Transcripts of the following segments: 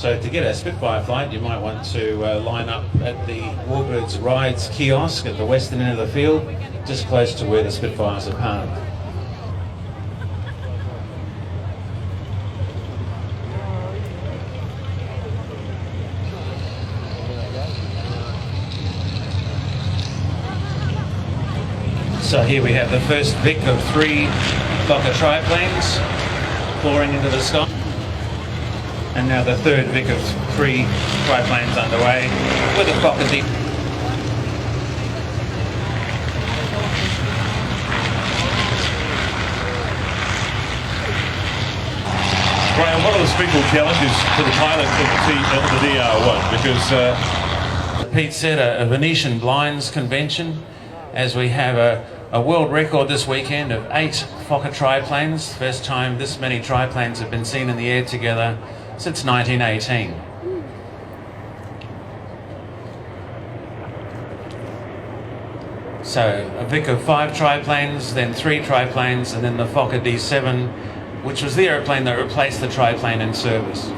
So to get a Spitfire flight, you might want to line up at the Warbirds Rides kiosk at the western end of the field, just close to where the Spitfires are parked. So here we have the first Vic of 3 Fokker triplanes pouring into the sky. And now the third Vic of 3 triplanes underway with a Fokker D. Graham, what are the special challenges to the pilot of the DR1? Because Pete said a Venetian blinds convention, as we have a world record this weekend of 8 Fokker triplanes. First time this many triplanes have been seen in the air together since 1918. So a Vic of 5 triplanes, then 3 triplanes, and then the Fokker D7, which was the aeroplane that replaced the triplane in service.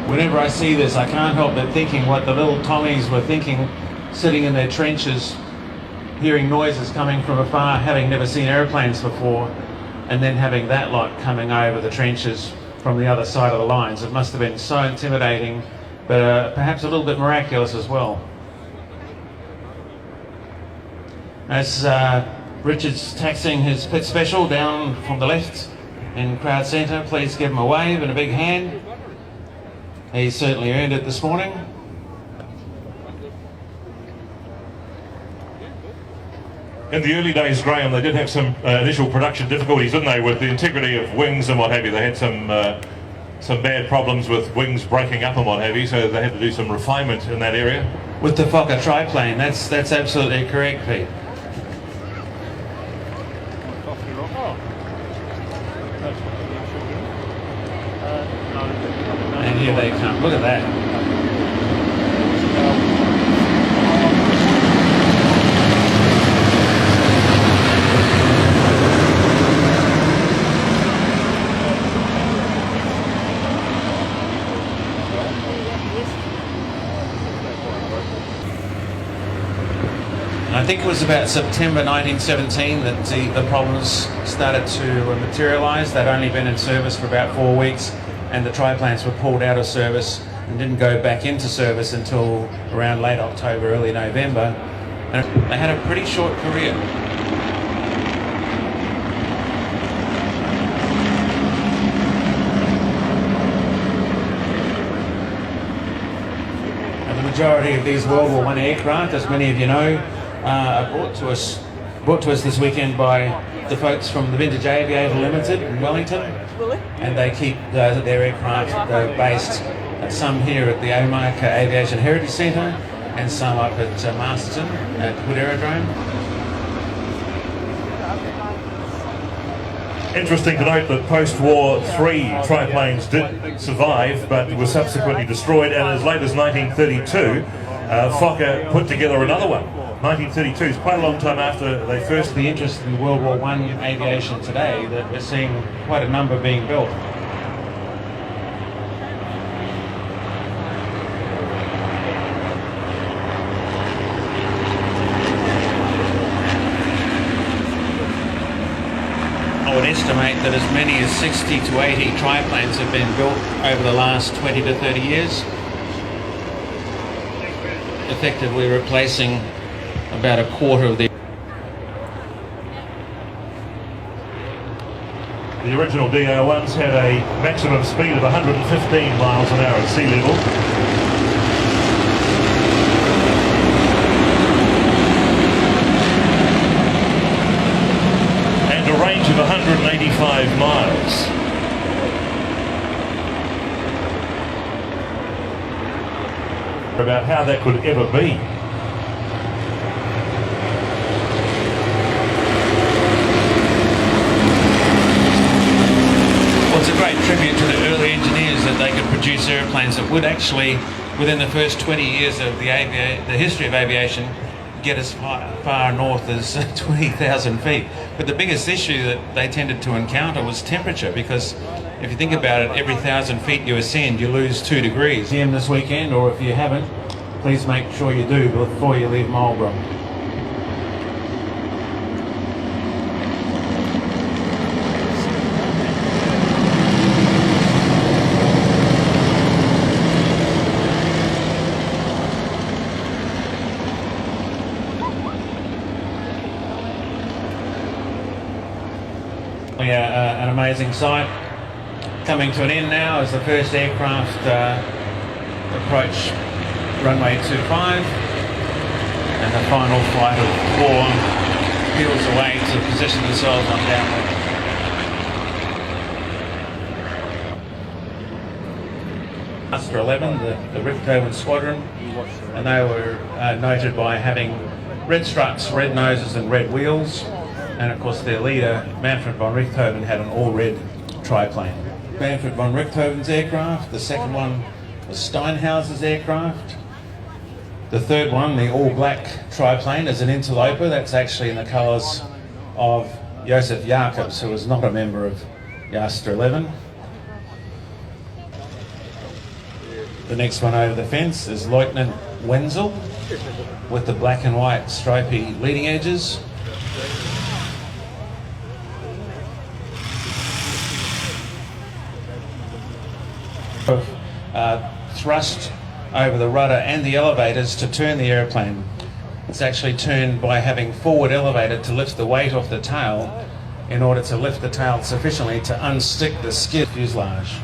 Whenever I see this, I can't help but thinking what the little Tommies were thinking, sitting in their trenches, hearing noises coming from afar, having never seen airplanes before, and then having that lot coming over the trenches from the other side of the lines. It must have been so intimidating, but perhaps a little bit miraculous as well. As Richard's taxiing his pit special down from the left in crowd centre, please give him a wave and a big hand. He certainly earned it this morning. in the early days, Graham, they did have some initial production difficulties, didn't they, with the integrity of wings and what have you. They had some bad problems with wings breaking up and what have you, so they had to do some refinement in that area. With the Fokker triplane, that's absolutely correct, Pete. And here they come. Look at that. I think it was about September 1917 that the problems started to materialise. They'd only been in service for about 4 weeks, and the triplanes were pulled out of service and didn't go back into service until around late October, early November. And they had a pretty short career. And the majority of these World War I aircraft, as many of you know, are brought to us this weekend by the folks from the Vintage Aviator Limited in Wellington, and they keep their aircraft based, some here at the Omaka Aviation Heritage Centre and some up at Masterton at Hood Aerodrome. Interesting to note that post-war 3 triplanes did survive but were subsequently destroyed, and as late as 1932 Fokker put together another one. 1932 is quite a long time after they first... The interest in World War I aviation today, that we're seeing quite a number being built. I would estimate that as many as 60 to 80 triplanes have been built over the last 20 to 30 years, effectively replacing about a quarter of the... The original DR1s had a maximum speed of 115 miles an hour at sea level. And a range of 185 miles. About how that could ever be. Well, it's a great tribute to the early engineers that they could produce airplanes that would actually, within the first 20 years of the history of aviation, get as far north as 20,000 feet. But the biggest issue that they tended to encounter was temperature, because if you think about it, every 1,000 feet you ascend, you lose 2 degrees. See them this weekend, or if you haven't, please make sure you do before you leave Marlborough. Yeah, an amazing sight. Coming to an end now as the first aircraft approach runway 25, and the final flight of 4 peels away to position themselves on downwind. Astra 11, the Richthofen squadron, and they were noted by having red struts, red noses and red wheels. And of course their leader, Manfred von Richthofen, had an all-red triplane. Manfred von Richthofen's aircraft, the second one was Steinhauser's aircraft. The third one, the all-black triplane, is an interloper. That's actually in the colours of Josef Jacobs, who was not a member of Astra 11. The next one over the fence is Lieutenant Wenzel with the black and white stripy leading edges. Thrust over the rudder and the elevators to turn the airplane. It's actually turned by having forward elevated to lift the weight off the tail in order to lift the tail sufficiently to unstick the skid fuselage.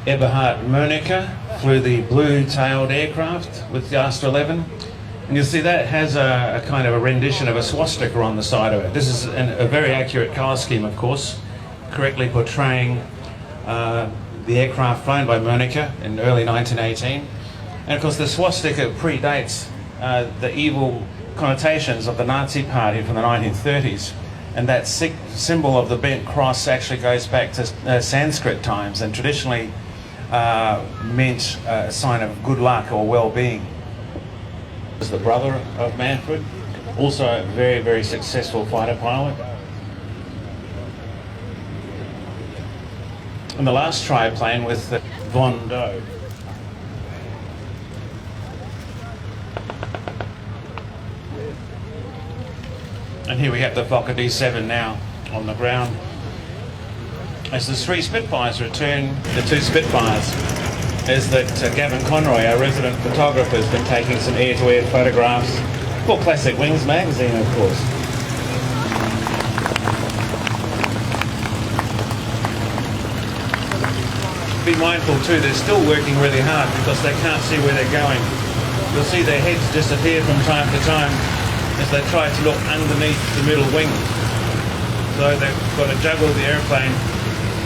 Eberhard Mörnecker flew the blue-tailed aircraft with the Astra 11, and you'll see that has a kind of a rendition of a swastika on the side of it. This is a very accurate colour scheme, of course, correctly portraying the aircraft flown by Mörnecker in early 1918. And of course the swastika predates the evil connotations of the Nazi Party from the 1930s. And that symbol of the bent cross actually goes back to Sanskrit times, and traditionally meant a sign of good luck or well-being. He was the brother of Manfred, also a very, very successful fighter pilot. And the last triplane with the Von Doe. And here we have the Fokker DR1 now on the ground. As the 3 Spitfires return, the 2 Spitfires, is that Gavin Conroy, our resident photographer, has been taking some air-to-air photographs for Classic Wings magazine, of course. Be mindful too, they're still working really hard because they can't see where they're going. You'll see their heads disappear from time to time as they try to look underneath the middle wing. So they've got to juggle the airplane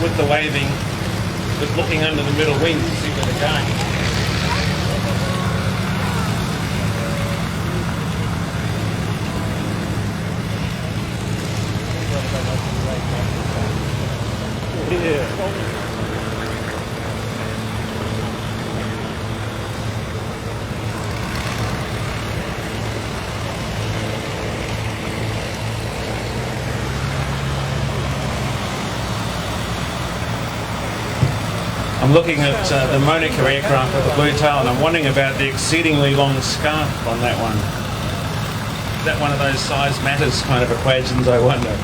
with the waving, with looking under the middle wing to see where they're going. Yeah. I'm looking at the Mörnecker aircraft with the blue tail, and I'm wondering about the exceedingly long scarf on that one. Is that one of those size matters kind of equations, I wonder?